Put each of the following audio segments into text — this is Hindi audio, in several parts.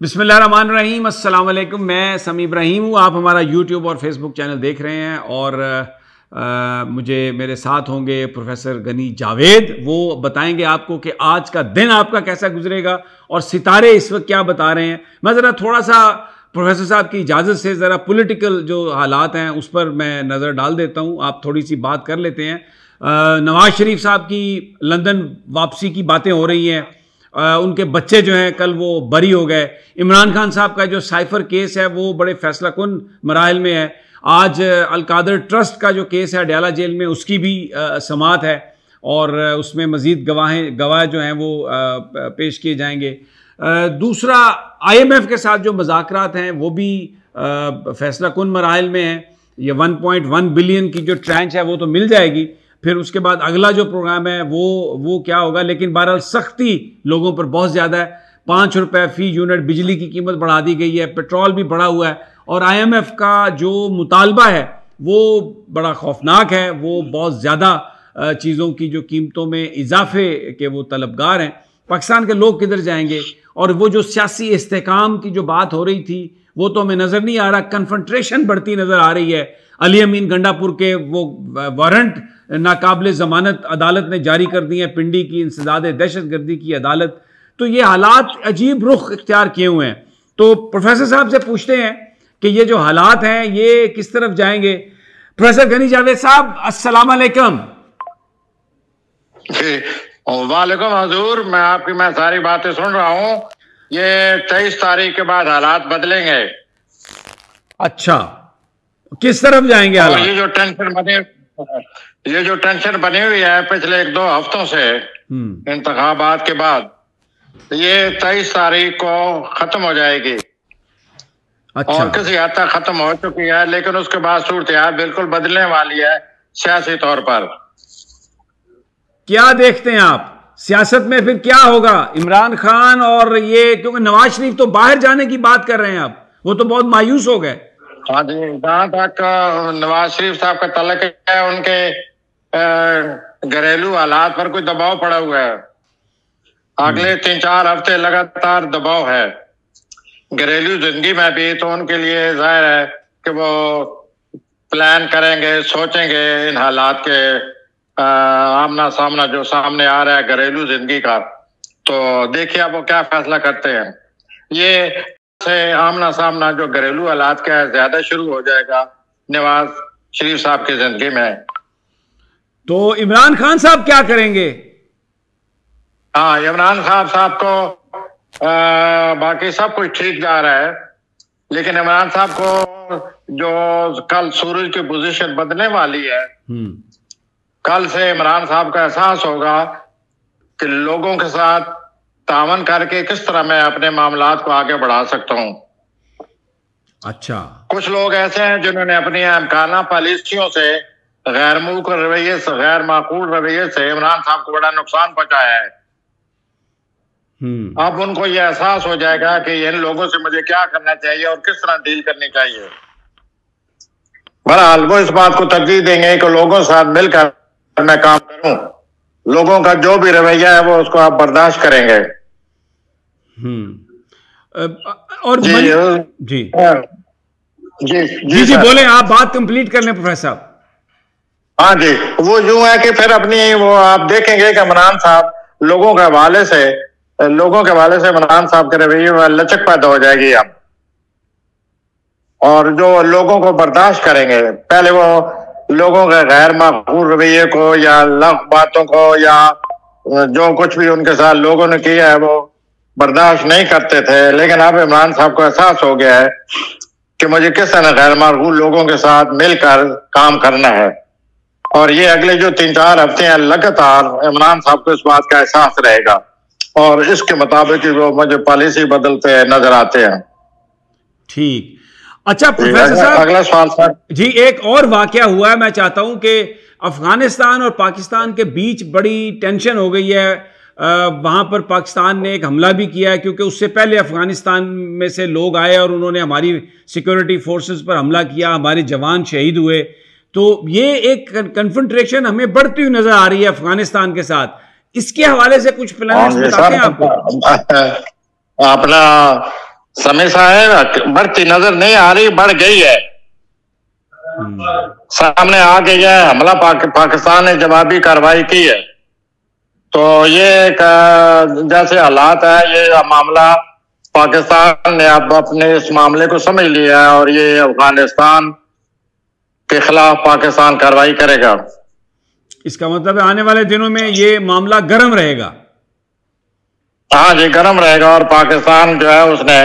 बिस्मिल्लाहिर्रहमानिर्रहीम, अस्सलाम वालेकुम। मैं समी इब्राहिम हूँ। आप हमारा यूट्यूब और फेसबुक चैनल देख रहे हैं और मुझे मेरे साथ होंगे प्रोफेसर गनी जावेद। वो बताएंगे आपको कि आज का दिन आपका कैसा गुजरेगा और सितारे इस वक्त क्या बता रहे हैं। मैं ज़रा थोड़ा सा प्रोफेसर साहब की इजाज़त से ज़रा पॉलिटिकल जो हालात हैं उस पर मैं नज़र डाल देता हूँ। आप थोड़ी सी बात कर लेते हैं। नवाज़ शरीफ साहब की लंदन वापसी की बातें हो रही हैं। उनके बच्चे जो हैं कल वो बरी हो गए। इमरान खान साहब का जो साइफर केस है वो बड़े फैसला कुन मराहल में है। आज अलकादर ट्रस्ट का जो केस है अडयाला जेल में, उसकी भी समाअत है और उसमें मज़ीद गवाह जो हैं वो पेश किए जाएंगे। दूसरा, IMF के साथ जो मुज़ाकरात हैं वो भी फैसला कुन मराहल में हैं। ये 1.1 बिलियन की जो ट्रांच है वो तो मिल जाएगी, फिर उसके बाद अगला जो प्रोग्राम है वो क्या होगा। लेकिन बहरहाल सख्ती लोगों पर बहुत ज़्यादा है। 5 रुपये फ़ी यूनिट बिजली की कीमत बढ़ा दी गई है, पेट्रोल भी बढ़ा हुआ है और IMF का जो मुतालबा है वो बड़ा खौफनाक है। वो बहुत ज़्यादा चीज़ों की जो कीमतों में इजाफे के वो तलबगार हैं। पाकिस्तान के लोग किधर जाएंगे? और वो जो सियासी इस्तेहकाम की जो बात हो रही थी वो तो हमें नज़र नहीं आ रहा। कन्फ्रंट्रेशन बढ़ती नज़र आ रही है। अली अमीन गंडापुर के वो वारंट नाकाबिल ज़मानत अदालत ने जारी कर दी है, पिंडी की इंसदाद दहशतगर्दी की अदालत। तो ये हालात अजीब रुख इख्तियार किए हुए हैं। तो प्रोफेसर साहब से पूछते हैं कि ये जो हालात हैं ये किस तरफ जाएंगे। प्रोफेसर गनी जावेद साहब, अस्सलाम वालेकुम। वालेकुम हजूर, मैं सारी बातें सुन रहा हूँ। ये 23 तारीख के बाद हालात बदलेंगे। अच्छा, किस तरफ जाएंगे हालात? ये जो टेंशन बनी हुई है पिछले 1-2 हफ्तों से इंतखाबात के बाद, ये 23 तारीख को खत्म हो जाएगी। अच्छा। और किसी हद तक खत्म हो चुकी है, लेकिन उसके बाद सूरत बिल्कुल बदलने वाली है सियासी तौर पर। क्या देखते हैं आप सियासत में? फिर क्या होगा? इमरान खान और ये, क्योंकि नवाज शरीफ तो बाहर जाने की बात कर रहे हैं, अब वो तो बहुत मायूस हो गए। हाँ जी, जहाँ तक नवाज शरीफ साहब का तल्लुक है, उनके घरेलू हालात पर कोई दबाव पड़ा हुआ है। अगले 3-4 हफ्ते लगातार दबाव है घरेलू जिंदगी में भी। तो उनके लिए जाहिर है कि वो प्लान करेंगे, सोचेंगे इन हालात के आमना सामना जो सामने आ रहा है घरेलू जिंदगी का। तो देखिए अब वो क्या फैसला करते हैं। ये से आमना सामना जो घरेलू हालात का है ज्यादा शुरू हो जाएगा नवाज शरीफ साहब की जिंदगी में। तो इमरान खान साहब क्या करेंगे? हाँ, इमरान खान साहब को बाकी सब कुछ ठीक जा रहा है, लेकिन इमरान साहब को जो कल सूरज की पोजीशन बदलने वाली है, कल से इमरान साहब का एहसास होगा कि लोगों के साथ तावन करके किस तरह मैं अपने मामलात को आगे बढ़ा सकता हूँ। अच्छा, कुछ लोग ऐसे हैं जिन्होंने अपनी अमकाना पॉलिसियों से, गैर मुल्क रवैये से, गैर माकूल रवैये से इमरान साहब को बड़ा नुकसान पहुंचाया है। अब उनको यह एहसास हो जाएगा कि इन लोगों से मुझे क्या करना चाहिए और किस तरह डील करनी चाहिए। बहरहाल वो इस बात को तरजीह देंगे कि लोगों के साथ मिलकर मैं काम करूं। लोगों का जो भी रवैया है वो उसको आप बर्दाश्त करेंगे। और जी जी जी जी जी बोले, आप बात कंप्लीट कर लें प्रोफेसर साहब। हाँ जी, वो यूं है कि फिर अपनी वो आप देखेंगे कि इमरान साहब लोगों के हवाले से इमरान साहब के रवैये में लचक पैदा हो जाएगी अब। और जो लोगों को बर्दाश्त करेंगे, पहले वो लोगों के गैर माकूल रवैये को या लफ बातों को या जो कुछ भी उनके साथ लोगों ने किया है वो बर्दाश्त नहीं करते थे, लेकिन अब इमरान साहब को एहसास हो गया है कि मुझे किस तरह गैर माकूल लोगों के साथ मिलकर काम करना है। और ये अगले जो 3-4 हफ्ते हैं लगातार इमरान साहब को इस बात का एहसास रहेगा और इसके मुताबिक वो मुझे पॉलिसी बदलते नजर आते हैं। ठीक। अच्छा प्रोफेसर साहब, अगला सवाल सर जी। एक और वाकया हुआ है, मैं चाहता हूं कि अफगानिस्तान और पाकिस्तान के बीच बड़ी टेंशन हो गई है। वहां पर पाकिस्तान ने एक हमला भी किया है, क्योंकि उससे पहले अफगानिस्तान में से लोग आए और उन्होंने हमारी सिक्योरिटी फोर्सेस पर हमला किया, हमारे जवान शहीद हुए। तो ये एक कन्फ्रंट्रेशन हमें बढ़ती हुई नजर आ रही है अफगानिस्तान के साथ। इसके हवाले से कुछ प्लान बताते हैं आपको? अपना समस्या है बढ़ती नजर नहीं आ रही, बढ़ गई है। सामने आ गई है, हमला पाकिस्तान ने जवाबी कार्रवाई की है। तो ये जैसे हालात है, ये मामला पाकिस्तान ने अब अपने इस मामले को समझ लिया है और ये अफगानिस्तान के खिलाफ पाकिस्तान कार्रवाई करेगा। इसका मतलब आने वाले दिनों में ये मामला गर्म रहेगा। हाँ जी, गर्म रहेगा। और पाकिस्तान जो है उसने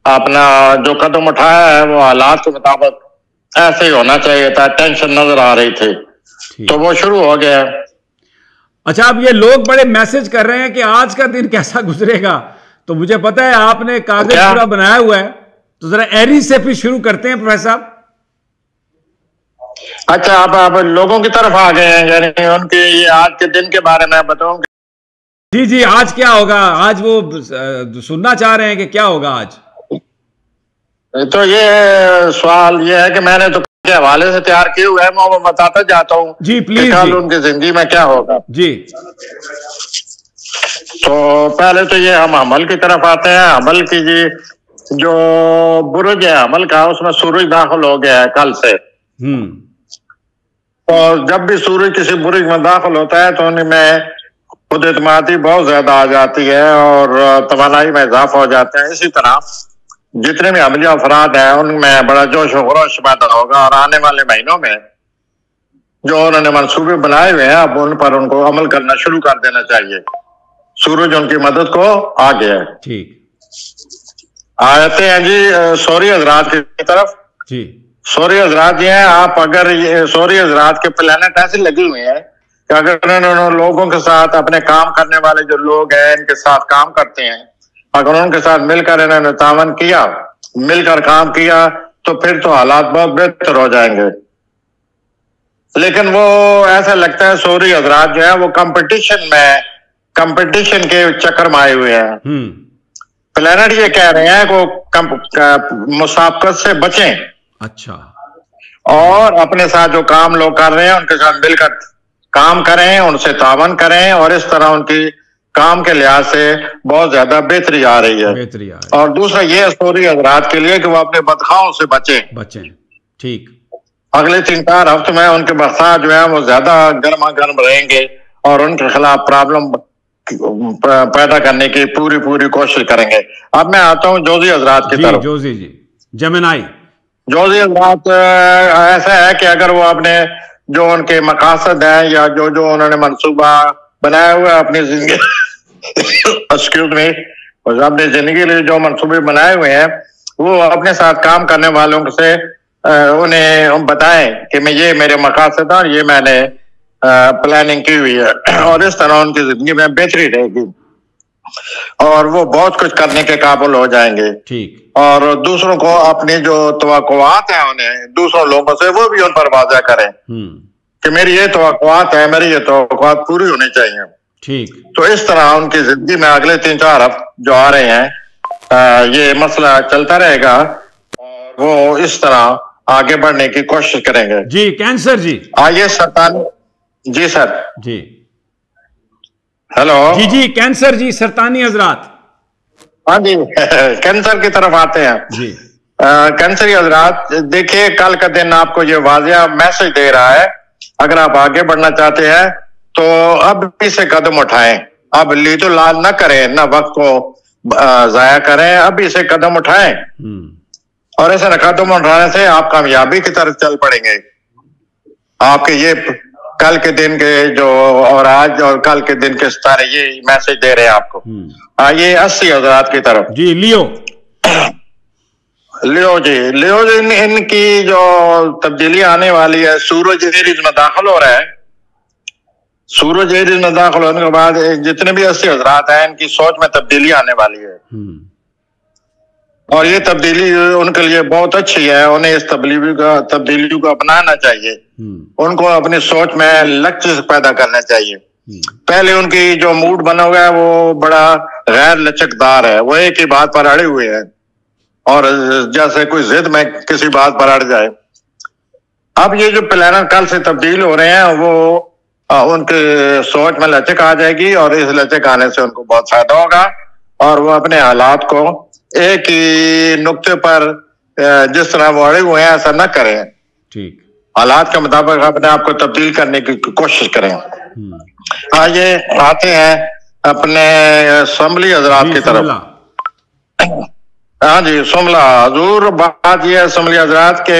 अपना जो कदम उठाया है वो हालात के मुताबिक ऐसे ही होना चाहिए था। टेंशन नजर आ रही थी तो वो शुरू हो गया। अच्छा, अब ये लोग बड़े मैसेज कर रहे हैं कि आज का दिन कैसा गुजरेगा, तो मुझे पता है आपने कागज पूरा बनाया हुआ है, तो जरा एरी से फिर शुरू करते हैं प्रोफेसर साहब। अच्छा, आप लोगों की तरफ आ गए हैं, यानी उनके ये आज के दिन के बारे में बताऊं? जी जी, आज क्या होगा? आज वो सुनना चाह रहे हैं कि क्या होगा आज। तो ये सवाल ये है कि मैंने तो के हवाले से तैयार किए हुए हैं, मैं वो बताता जाता हूँ जी प्लीज, कल उनकी जिंदगी में क्या होगा जी। तो पहले तो ये हम अमल की तरफ आते हैं। अमल की जी जो बुरुज है अमल का, उसमें सूरज दाखिल हो गया है कल से। और जब भी सूरज किसी बुरुज में दाखिल होता है तो उनमें खुद एतमादी बहुत ज्यादा आ जाती है और तवानाई में इजाफा हो जाता है। इसी तरह जितने भी अमली अफराद हैं उनमें बड़ा जोश और खरोश पैदा होगा और आने वाले महीनों में जो उन्होंने मंसूबे बनाए हुए हैं अब उन पर उनको अमल करना शुरू कर देना चाहिए। सूरज उनकी मदद को आ गया है। ठीक आते हैं जी सौरी हजरात की तरफ। जी, सौरी हजरात ये हैं, आप अगर ये सौरी हजरात के प्लेनेट ऐसे लगे हुए हैं कि अगर उन्होंने लोगों के साथ, अपने काम करने वाले जो लोग हैं इनके साथ काम करते हैं, अगर उनके साथ मिलकर इन्होंने तावन किया, मिलकर काम किया, तो फिर तो हालात बहुत बेहतर हो जाएंगे। लेकिन वो ऐसा लगता है सौरी हजरात जो है वो कंपटीशन के चक्कर में आए हुए हैं। प्लेनेट ये कह रहे हैं को मुसाफकत से बचें। अच्छा। और अपने साथ जो काम लोग कर रहे हैं उनके साथ मिलकर काम करें, उनसे तावन करें और इस तरह उनकी काम के लिहाज से बहुत ज्यादा बेहतरी आ रही है। और दूसरा ये सौरी हजरात के लिए कि वो अपने बदखाओं से बचें। ठीक। अगले 3-4 हफ्ते में उनके बरसा जो है वो ज्यादा गर्मा गर्म रहेंगे और उनके खिलाफ प्रॉब्लम पैदा करने की पूरी कोशिश करेंगे। अब मैं आता हूँ जोजी हजरात की तरफ। जोजी जी, जेमिनी जोजी हजरात ऐसा है कि अगर वो अपने जो उनके मकासद है या जो उन्होंने मंसूबा बनाया हुआ है अपनी जिंदगी एक्सक्यूज मी, अपनी जिंदगी के लिए जो मंसूबे बनाए हुए हैं वो अपने साथ काम करने वालों से उन्हें बताएं कि मैं ये मेरे मकासद और ये मैंने प्लानिंग की हुई है और इस तरह उनकी जिंदगी में बेहतरी रहेगी और वो बहुत कुछ करने के काबिल हो जाएंगे। ठीक। और दूसरों को अपनी जो तवक्कुआत है उन्हें दूसरों लोगों से वो भी उन पर वाज़ा करें कि मेरी ये तवक्कुआत है, मेरी ये तवक्कुआत पूरी होनी चाहिए। ठीक। तो इस तरह उनकी जिंदगी में अगले 3-4 हफ्ते जो आ रहे हैं ये मसला चलता रहेगा और वो इस तरह आगे बढ़ने की कोशिश करेंगे। जी। कैंसर जी, आइए सरतानी जी सर। जी हेलो। जी कैंसर जी, सरतानी हजरात। हाँ जी कैंसर की तरफ आते हैं जी। कैंसर हजरात देखिए, कल का दिन आपको ये वाजिया मैसेज दे रहा है, अगर आप आगे बढ़ना चाहते हैं तो अब इसे कदम उठाएं। अब लीदो लाल न करें, न वक्त को जाया करें, अब इसे कदम उठाएं और ऐसे कदम उठाने से आप कामयाबी की तरफ चल पड़ेंगे। आपके ये कल के दिन के जो और आज और कल के दिन के सितारे ये मैसेज दे रहे हैं आपको। आइए 80 हजरात की तरफ। जी। लियो जी इनकी जो तब्दीली आने वाली है, सूरज एरीज में दाखिल हो रहा है। सूरज एरीज में दाखिल होने के बाद जितने भी 80 हजरात हैं इनकी सोच में तब्दीली आने वाली है और ये तब्दीली उनके लिए बहुत अच्छी है। उन्हें इस तब्दीली को अपनाना चाहिए। उनको अपनी सोच में लक्ष्य पैदा करना चाहिए। पहले उनकी जो मूड बना हुआ है वो बड़ा गैर लचकदार है, वो एक ही बात पर अड़े हुए हैं और जैसे कोई जिद में किसी बात पर अड़ जाए। अब ये जो प्लानर कल से तब्दील हो रहे हैं वो उनके सोच में लचक आ जाएगी और इस लचक आने से उनको बहुत फायदा होगा और वो अपने हालात को एक ही नुक्ते पर जिस तरह वो अड़े हुए हैं ऐसा न करें। ठीक। हालात के मुताबिक अपने आप को तब्दील करने की कोशिश करें। आइए आते हैं अपने असम्बली हजरात की तरफ। हाँ जी, सुमला हजूर, बात यह है असम्बली हजरात के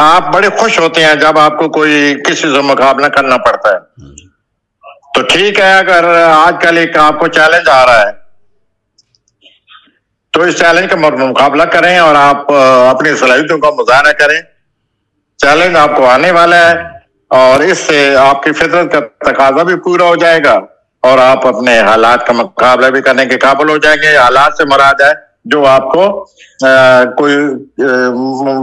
आप बड़े खुश होते हैं जब आपको कोई किसी से मुकाबला करना पड़ता है। तो ठीक है, अगर आजकल एक आपको चैलेंज आ रहा है तो इस चैलेंज का मुकाबला करें और आप अपनी सलाहियतों का मुजाहरा करें। चैलेंज आपको आने वाला है और इससे आपकी फितरत का तकाजा भी पूरा हो जाएगा और आप अपने हालात का मुकाबला भी करने के काबिल हो जाएंगे। हालात से मुराद है जो आपको कोई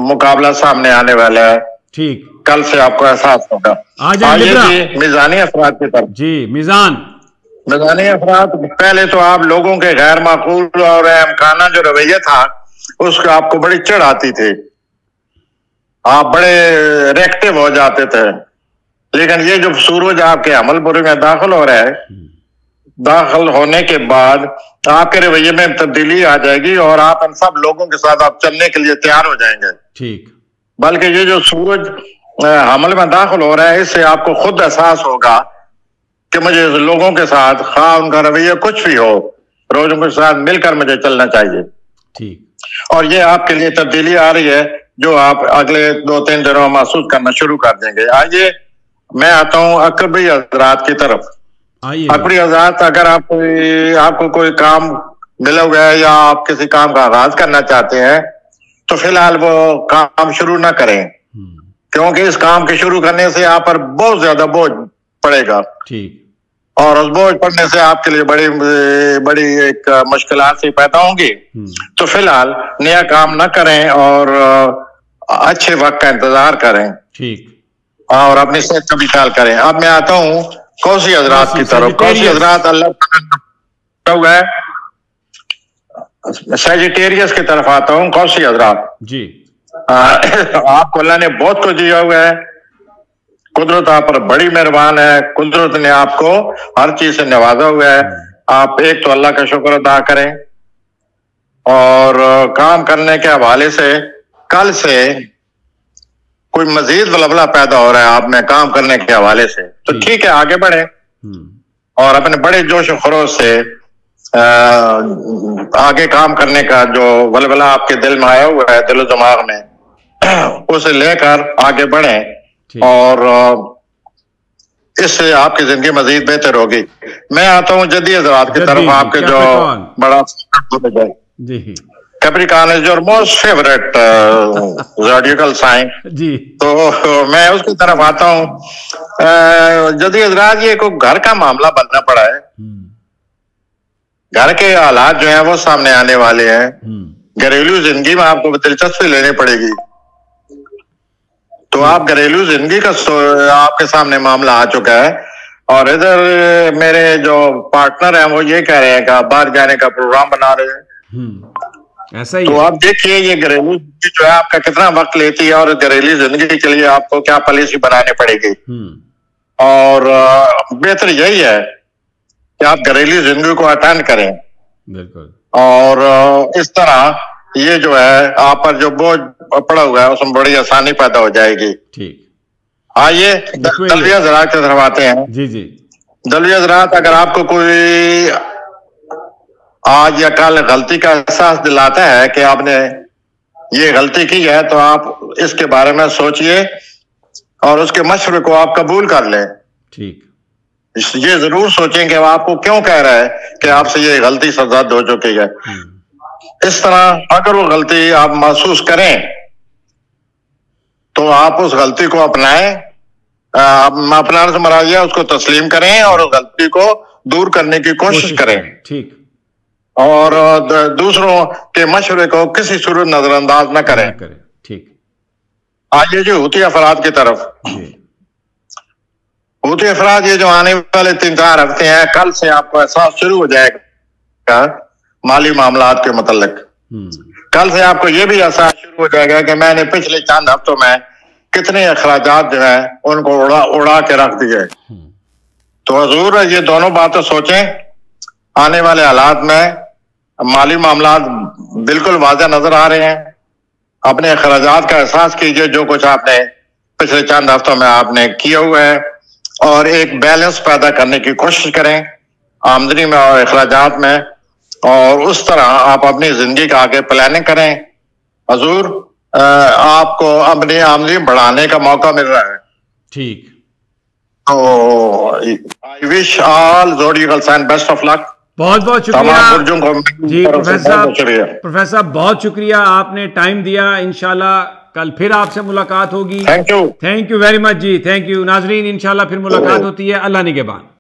मुकाबला सामने आने वाला है। ठीक, कल से आपको एहसास होगा। आइए मिजानी अफराद की तरफ। जी, मिजानी अफराद, पहले तो आप लोगों के गैर माकूल और अहमकाना जो रवैया था उसको आपको बड़ी चिढ़ आती थी, आप बड़े रिएक्टिव हो जाते थे। लेकिन ये जो सूरज आपके अमलपुरी में दाखिल हो रहा है, दाखिल होने के बाद आपके रवैये में तब्दीली आ जाएगी और आप इन सब लोगों के साथ आप चलने के लिए तैयार हो जाएंगे। ठीक। बल्कि ये जो सूरज अमल में दाखिल हो रहा है इससे आपको खुद एहसास होगा कि मुझे लोगों के साथ, खा उनका रवैया कुछ भी हो, रोज उनके साथ मिलकर मुझे चलना चाहिए। ठीक। और ये आपके लिए तब्दीली आ रही है जो आप अगले 2-3 दिनों में महसूस करना शुरू कर देंगे। आइए मैं आता हूँ अकबरी हजरात की तरफ। अकबरी हजरात, अगर आपको कोई काम मिला हुआ है या आप किसी काम का आगाज करना चाहते हैं तो फिलहाल वो काम शुरू ना करें, क्योंकि इस काम के शुरू करने से आप पर बहुत ज्यादा बोझ पड़ेगा। ठीक। और उस बोझ पड़ने से आपके लिए बड़ी एक मुश्किलात सी पैदा होंगी। तो फिलहाल नया काम ना करें और अच्छे वक्त का इंतजार करें। ठीक। और अपनी सेहत का भी ख्याल करें। अब मैं आता हूँ कौसी हजरात की तरफ। कौसी हजरात अल्लाह है, सैजिटेरियस की तरफ आता हूँ। कौसी हजरात जी, आपको अल्लाह ने बहुत कुछ दिया हुआ है, कुदरत आप पर बड़ी मेहरबान है, कुदरत ने आपको हर चीज से नवाजा हुआ है। आप एक तो अल्लाह का शुक्र अदा करें और काम करने के हवाले से कल से कोई मजीद बलबला पैदा हो रहा है आप में काम करने के हवाले से, तो ठीक है आगे बढ़े और अपने बड़े जोश खरोश से आगे काम करने का जो बलबला आपके दिल में आया हुआ है, दिल दिमाग में, उसे लेकर आगे बढ़े और इससे आपकी जिंदगी मजीद बेहतर होगी। मैं आता हूँ जदी हजरात की तरफ, आपके जो बड़ा जी Capricorn is your most favourite zodiacal sign जी, तो मैं उसकी तरफ आता हूँ। जदी हजरात, ये कोई घर का मामला बनना पड़ा है, घर के हालात जो हैं वो सामने आने वाले हैं, घरेलू जिंदगी में आपको दिलचस्पी लेनी पड़ेगी। तो आप घरेलू जिंदगी का आपके सामने मामला आ चुका है और इधर मेरे जो पार्टनर हैं वो ये कह रहे हैं कि आप बाहर जाने का प्रोग्राम बना रहे हैं। ऐसा ही तो आप देखिए ये घरेलू जिंदगी जो है आपका कितना वक्त लेती है और घरेलू जिंदगी के लिए आपको क्या पॉलिसी बनानी पड़ेगी। और बेहतर यही है कि आप घरेलू जिंदगी को अटेंड करें। बिल्कुल। और इस तरह ये जो है आप पर जो बोझ पड़ा हुआ है उसमें बड़ी आसानी पैदा हो जाएगी। ठीक। आइए दलवी हजरात की तरफ आते हैं। जी जी। दलवी हजरात, अगर आपको कोई आज या कल गलती का एहसास दिलाता है कि आपने ये गलती की है तो आप इसके बारे में सोचिए और उसके मशवरे को आप कबूल कर लें। ठीक। ये जरूर सोचें कि आपको क्यों कह रहा है कि आपसे ये गलती सरजद हो चुकी है। इस तरह अगर वो गलती आप महसूस करें तो आप उस गलती को अपनाएं, अपनाने से मराजिए उसको तस्लीम करें और उस गलती को दूर करने की कोशिश करें। ठीक। और दूसरों के मशवरे को किसी सूरत नजरअंदाज न करें। ठीक। आइए जी हूती अफराद की तरफ। हूती अफराद, ये जो आने वाले 3-4 हफ्ते हैं, कल से आपको एहसास शुरू हो जाएगा माली मामलात के मतलब। कल से आपको ये भी एहसास शुरू हो जाएगा कि मैंने पिछले चंद हफ्तों में कितने अखराजात जो है उनको उड़ा के रख दिए। तो हजूर ये दोनों बातें सोचें, आने वाले हालात में माली मामला बिल्कुल वाज़ेह नजर आ रहे हैं। अपने अखराजात का एहसास कीजिए, जो कुछ आपने पिछले चंद हफ्तों में आपने किया हुआ है, और एक बैलेंस पैदा करने की कोशिश करें आमदनी में और अखराजात में, और उस तरह आप अपनी जिंदगी का आगे प्लानिंग करें। हजूर, आपको अपनी आमदनी बढ़ाने का मौका मिल रहा है। ठीक। तो I wish all zodiacal sign best of luck. बहुत बहुत शुक्रिया जी प्रोफेसर साहब, बहुत शुक्रिया, आपने टाइम दिया। इंशाल्लाह कल फिर आपसे मुलाकात होगी। Thank you very much ji, thank you. नाजरीन, इंशाल्लाह फिर मुलाकात होती है। अल्लाह निगहबान।